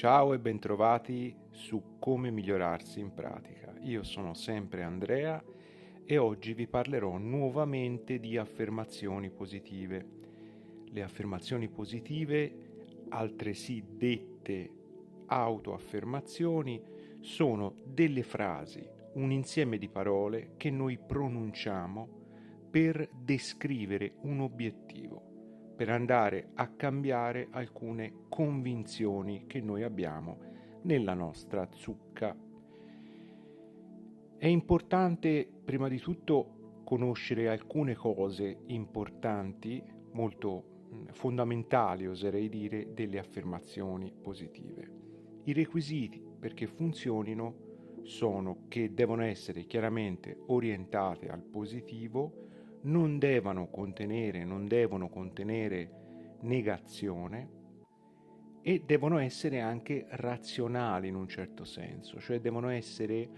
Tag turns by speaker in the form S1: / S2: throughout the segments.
S1: Ciao e bentrovati su come migliorarsi in pratica. Io sono sempre Andrea e oggi vi parlerò nuovamente di affermazioni positive. Le affermazioni positive, altresì dette autoaffermazioni, sono delle frasi, un insieme di parole che noi pronunciamo per descrivere un obiettivo, per andare a cambiare alcune convinzioni che noi abbiamo nella nostra zucca. È importante prima di tutto conoscere alcune cose importanti, molto fondamentali oserei dire, delle affermazioni positive. I requisiti perché funzionino sono che devono essere chiaramente orientate al positivo, non devono contenere negazione e devono essere anche razionali in un certo senso, cioè devono essere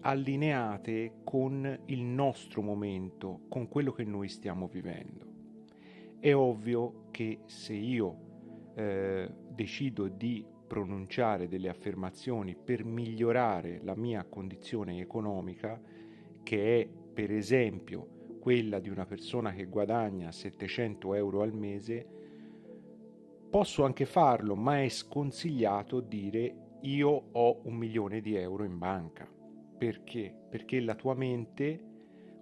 S1: allineate con il nostro momento, con quello che noi stiamo vivendo. È ovvio che se io decido di pronunciare delle affermazioni per migliorare la mia condizione economica, che è per esempio quella di una persona che guadagna 700 euro al mese, posso anche farlo, ma è sconsigliato dire io ho 1 milione di euro in banca. Perché? Perché la tua mente,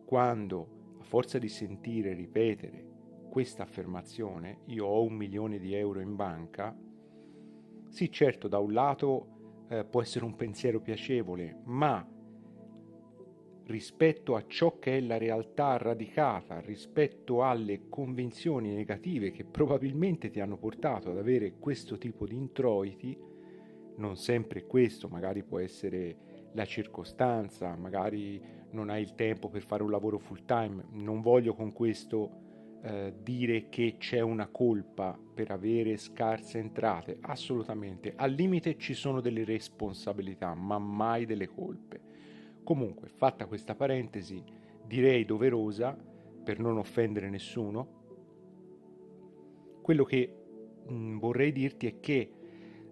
S1: quando a forza di sentire ripetere questa affermazione, io ho 1 milione di euro in banca, sì certo da un lato può essere un pensiero piacevole, ma rispetto a ciò che è la realtà radicata, rispetto alle convinzioni negative che probabilmente ti hanno portato ad avere questo tipo di introiti, non sempre questo, magari può essere la circostanza, magari non hai il tempo per fare un lavoro full time, non voglio con questo dire che c'è una colpa per avere scarse entrate, assolutamente, al limite ci sono delle responsabilità, ma mai delle colpe. Comunque, fatta questa parentesi, direi doverosa, per non offendere nessuno, quello che vorrei dirti è che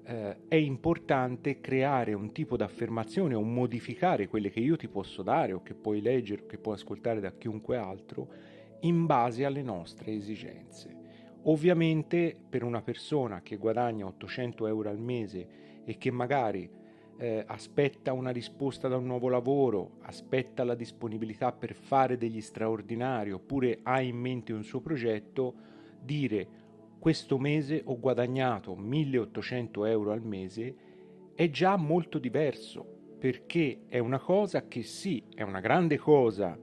S1: è importante creare un tipo di affermazione o modificare quelle che io ti posso dare o che puoi leggere o che puoi ascoltare da chiunque altro in base alle nostre esigenze. Ovviamente per una persona che guadagna 800 euro al mese e che magari aspetta una risposta da un nuovo lavoro, aspetta la disponibilità per fare degli straordinari oppure ha in mente un suo progetto, dire questo mese ho guadagnato 1800 euro al mese è già molto diverso, perché è una cosa che sì, è una grande cosa,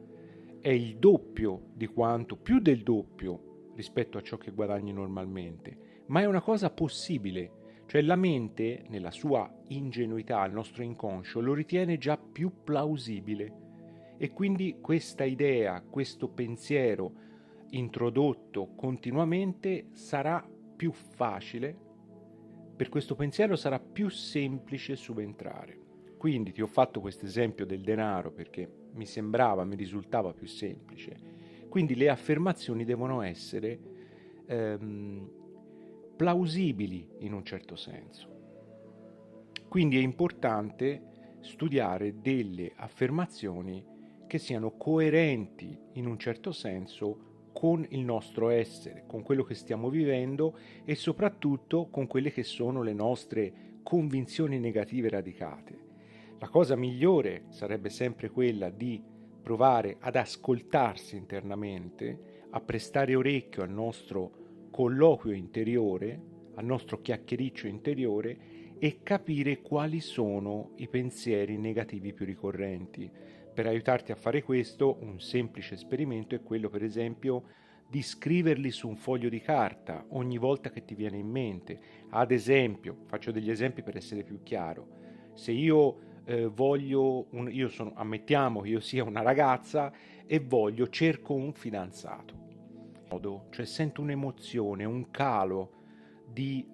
S1: è il doppio di quanto, più del doppio rispetto a ciò che guadagni normalmente, ma è una cosa possibile, cioè la mente, nella sua ingenuità, il nostro inconscio, lo ritiene già più plausibile e quindi questa idea, questo pensiero introdotto continuamente sarà più facile, per questo pensiero sarà più semplice subentrare. Quindi ti ho fatto questo esempio del denaro perché mi risultava più semplice. Quindi le affermazioni devono essere plausibili in un certo senso. Quindi è importante studiare delle affermazioni che siano coerenti in un certo senso con il nostro essere, con quello che stiamo vivendo e soprattutto con quelle che sono le nostre convinzioni negative radicate. La cosa migliore sarebbe sempre quella di provare ad ascoltarsi internamente, a prestare orecchio al nostro colloquio interiore, al nostro chiacchiericcio interiore e capire quali sono i pensieri negativi più ricorrenti. Per aiutarti a fare questo, un semplice esperimento è quello, per esempio, di scriverli su un foglio di carta ogni volta che ti viene in mente. Ad esempio, faccio degli esempi per essere più chiaro. Se io ammettiamo che io sia una ragazza e cerco un fidanzato. Cioè sento un'emozione, un calo di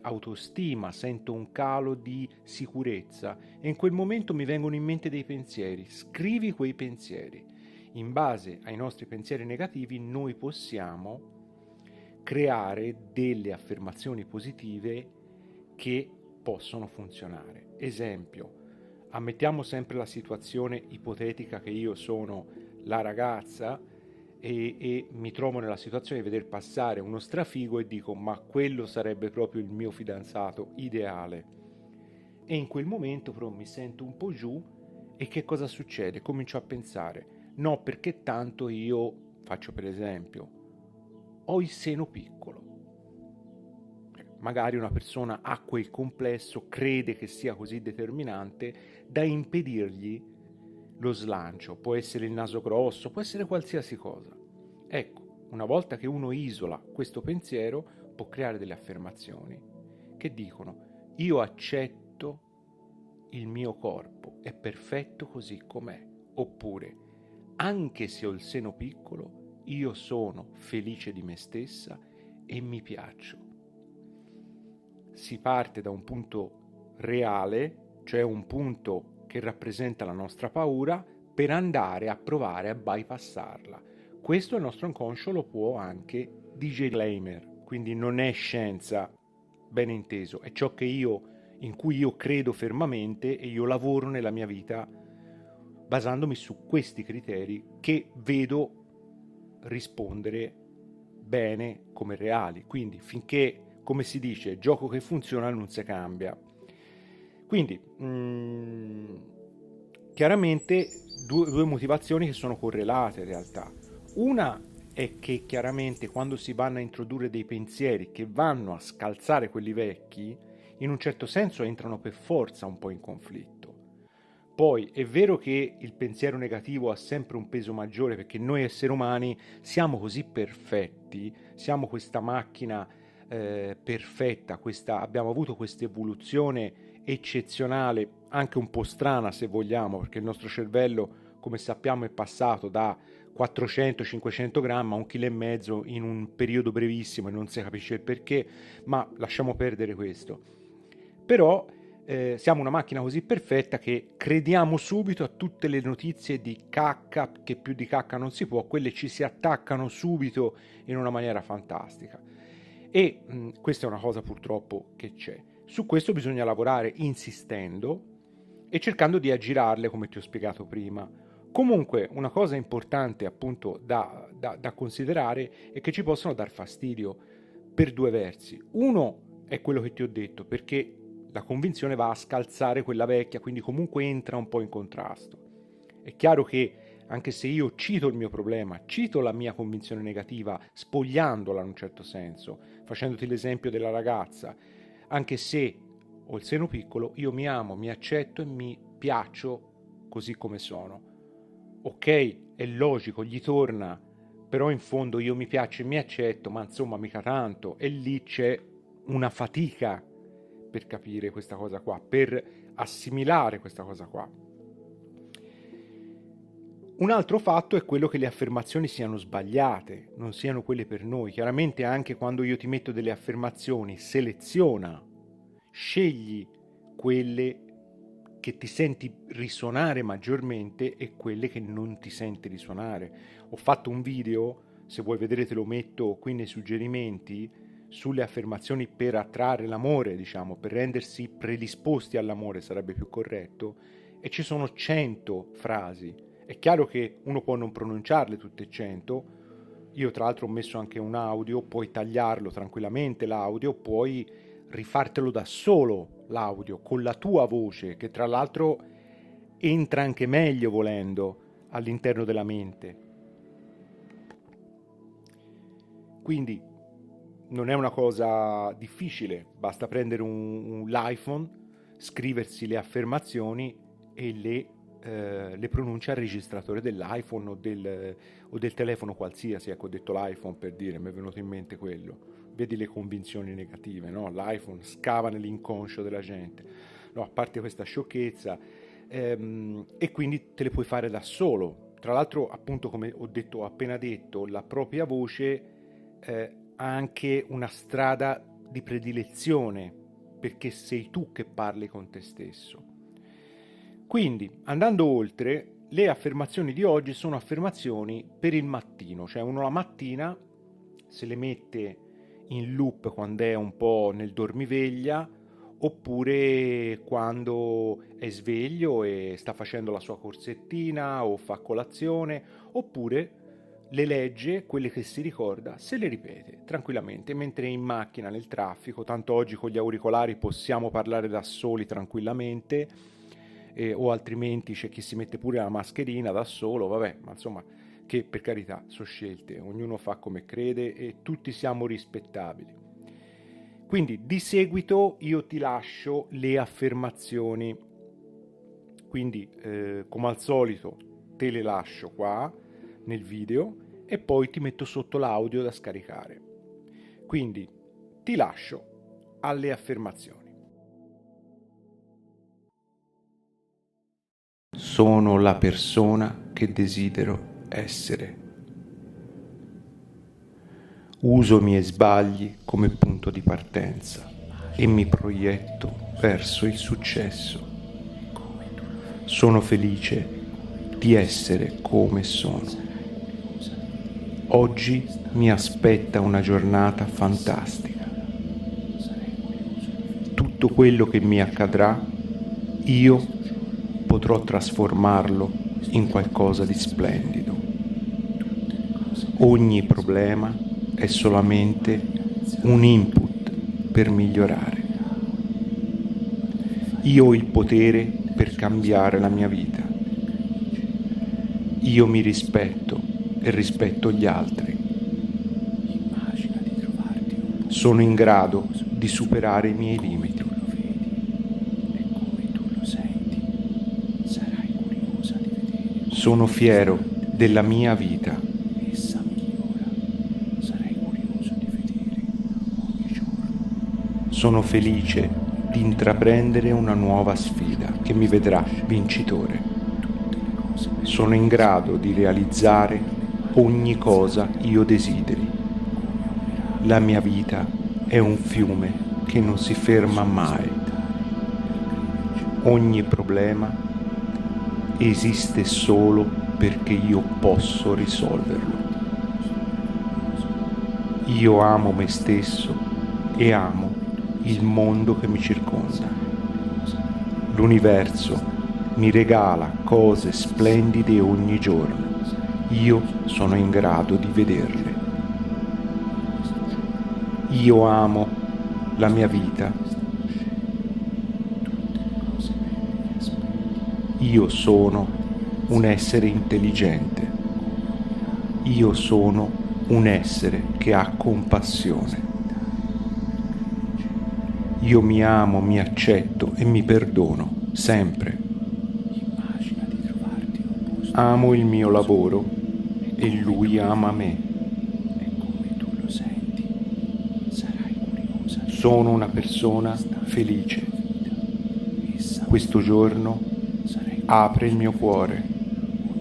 S1: autostima, sento un calo di sicurezza e in quel momento mi vengono in mente dei pensieri. Scrivi quei pensieri. In base ai nostri pensieri negativi noi possiamo creare delle affermazioni positive che possono funzionare. Esempio, ammettiamo sempre la situazione ipotetica che io sono la ragazza e mi trovo nella situazione di veder passare uno strafigo e dico ma quello sarebbe proprio il mio fidanzato ideale. E in quel momento però mi sento un po' giù e che cosa succede? Comincio a pensare, no, perché tanto io, faccio per esempio, ho il seno piccolo. Magari una persona ha quel complesso, crede che sia così determinante da impedirgli lo slancio. Può essere il naso grosso, può essere qualsiasi cosa. Ecco, una volta che uno isola questo pensiero, può creare delle affermazioni che dicono: io accetto il mio corpo, è perfetto così com'è. Oppure, anche se ho il seno piccolo, io sono felice di me stessa e mi piaccio. Si parte da un punto reale, cioè un punto che rappresenta la nostra paura, per andare a provare a bypassarla. Questo il nostro inconscio lo può anche disclaimer, quindi non è scienza, ben inteso, è ciò che in cui io credo fermamente e io lavoro nella mia vita basandomi su questi criteri che vedo rispondere bene come reali. Quindi finché, come si dice, gioco che funziona non si cambia. Quindi chiaramente due motivazioni che sono correlate in realtà. Una è che chiaramente quando si vanno a introdurre dei pensieri che vanno a scalzare quelli vecchi, in un certo senso entrano per forza un po' in conflitto. Poi è vero che il pensiero negativo ha sempre un peso maggiore perché noi esseri umani siamo così perfetti, siamo questa macchina perfetta, abbiamo avuto questa evoluzione eccezionale, anche un po' strana se vogliamo, perché il nostro cervello, come sappiamo, è passato da 400-500 grammi a 1,5 kg in un periodo brevissimo e non si capisce il perché, ma lasciamo perdere questo. Però siamo una macchina così perfetta che crediamo subito a tutte le notizie di cacca, che più di cacca non si può, quelle ci si attaccano subito in una maniera fantastica. E questa è una cosa purtroppo che c'è. Su questo bisogna lavorare insistendo e cercando di aggirarle, come ti ho spiegato prima. Comunque una cosa importante appunto da considerare è che ci possono dar fastidio per due versi. Uno è quello che ti ho detto, perché la convinzione va a scalzare quella vecchia, quindi comunque entra un po' in contrasto. È chiaro che anche se io cito il mio problema, cito la mia convinzione negativa, spogliandola in un certo senso, facendoti l'esempio della ragazza, anche se ho il seno piccolo, io mi amo, mi accetto e mi piaccio così come sono. Ok, è logico, gli torna, però in fondo io mi piaccio e mi accetto, ma insomma mica tanto, e lì c'è una fatica per capire questa cosa qua, per assimilare questa cosa qua. Un altro fatto è quello che le affermazioni siano sbagliate, non siano quelle per noi. Chiaramente anche quando io ti metto delle affermazioni, seleziona, scegli quelle che ti senti risuonare maggiormente e quelle che non ti senti risuonare. Ho fatto un video, se vuoi vedere te lo metto qui nei suggerimenti, sulle affermazioni per attrarre l'amore, diciamo, per rendersi predisposti all'amore sarebbe più corretto, e ci sono 100 frasi. È chiaro che uno può non pronunciarle tutte e 100, io tra l'altro ho messo anche un audio, puoi tagliarlo tranquillamente l'audio, puoi rifartelo da solo l'audio, con la tua voce, che tra l'altro entra anche meglio volendo all'interno della mente. Quindi non è una cosa difficile, basta prendere l'iPhone, scriversi le affermazioni e le pronuncia al registratore dell'iPhone o del telefono qualsiasi. Ecco, ho detto l'iPhone per dire, mi è venuto in mente quello. Vedi le convinzioni negative, no? L'iPhone scava nell'inconscio della gente. No, a parte questa sciocchezza, e quindi te le puoi fare da solo. Tra l'altro, appunto, come ho appena detto, la propria voce ha anche una strada di predilezione, perché sei tu che parli con te stesso. Quindi, andando oltre, le affermazioni di oggi sono affermazioni per il mattino, cioè uno la mattina se le mette in loop quando è un po' nel dormiveglia, oppure quando è sveglio e sta facendo la sua corsettina o fa colazione, oppure le legge, quelle che si ricorda, se le ripete tranquillamente mentre è in macchina nel traffico. Tanto oggi con gli auricolari possiamo parlare da soli tranquillamente, o altrimenti c'è chi si mette pure la mascherina da solo, vabbè, ma insomma, che per carità sono scelte, ognuno fa come crede e tutti siamo rispettabili. Quindi di seguito io ti lascio le affermazioni, quindi come al solito te le lascio qua nel video e poi ti metto sotto l'audio da scaricare. Quindi ti lascio alle affermazioni. Sono la persona che desidero essere. Uso i miei sbagli come punto di partenza e mi proietto verso il successo. Sono felice di essere come sono. Oggi mi aspetta una giornata fantastica. Tutto quello che mi accadrà, io potrò trasformarlo in qualcosa di splendido. Ogni problema è solamente un input per migliorare. Io ho il potere per cambiare la mia vita. Io mi rispetto e rispetto gli altri. Sono in grado di superare i miei limiti. Sono fiero della mia vita. Sono felice di intraprendere una nuova sfida che mi vedrà vincitore. Sono in grado di realizzare ogni cosa io desideri. La mia vita è un fiume che non si ferma mai. Ogni problema esiste solo perché io posso risolverlo. Io amo me stesso e amo il mondo che mi circonda. L'universo mi regala cose splendide ogni giorno. Io sono in grado di vederle. Io amo la mia vita. Io sono un essere intelligente. Io sono un essere che ha compassione. Io mi amo, mi accetto e mi perdono, sempre. Amo il mio lavoro e lui ama me. Sono una persona felice. Questo giorno apre il mio cuore,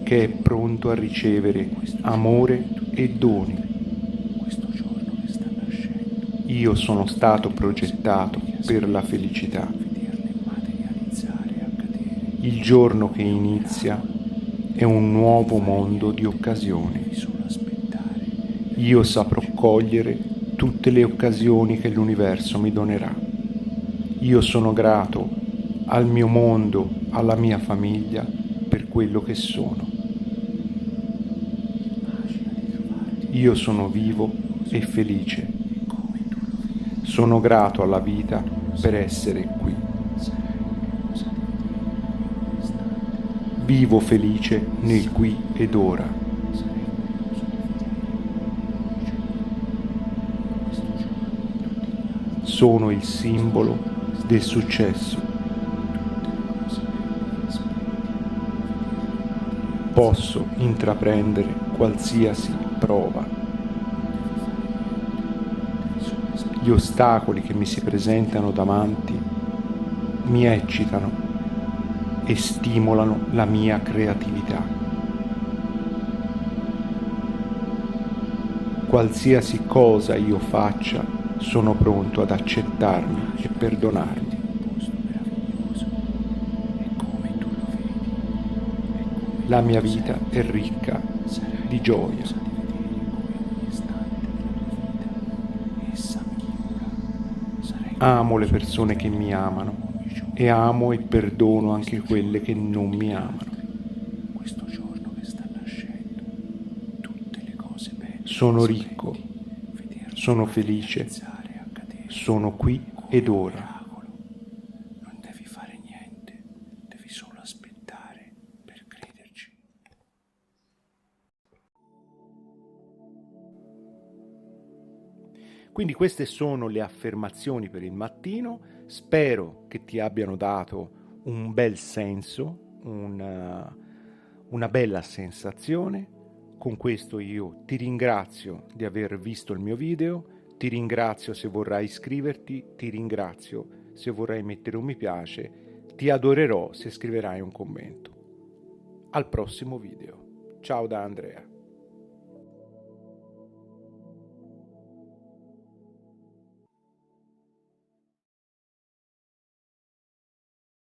S1: che è pronto a ricevere amore e doni. Io sono stato progettato per la felicità. Il giorno che inizia è un nuovo mondo di occasioni. Io saprò cogliere tutte le occasioni che l'universo mi donerà. Io sono grato al mio mondo, alla mia famiglia, per quello che sono. Io sono vivo e felice. Sono grato alla vita per essere qui. Vivo felice nel qui ed ora. Sono il simbolo del successo. Posso intraprendere qualsiasi prova. Gli ostacoli che mi si presentano davanti mi eccitano e stimolano la mia creatività. Qualsiasi cosa io faccia, sono pronto ad accettarmi e perdonarmi. La mia vita è ricca di gioia. Amo le persone che mi amano e amo e perdono anche quelle che non mi amano.
S2: Questo giorno che sta nascendo, tutte le cose belle.
S1: Sono ricco, sono felice, sono qui ed ora.
S2: Non devi fare niente, devi solo aspettare per crederci.
S1: Quindi queste sono le affermazioni per il mattino, spero che ti abbiano dato un bel senso, una bella sensazione. Con questo io ti ringrazio di aver visto il mio video, ti ringrazio se vorrai iscriverti, ti ringrazio se vorrai mettere un mi piace, ti adorerò se scriverai un commento. Al prossimo video. Ciao da Andrea.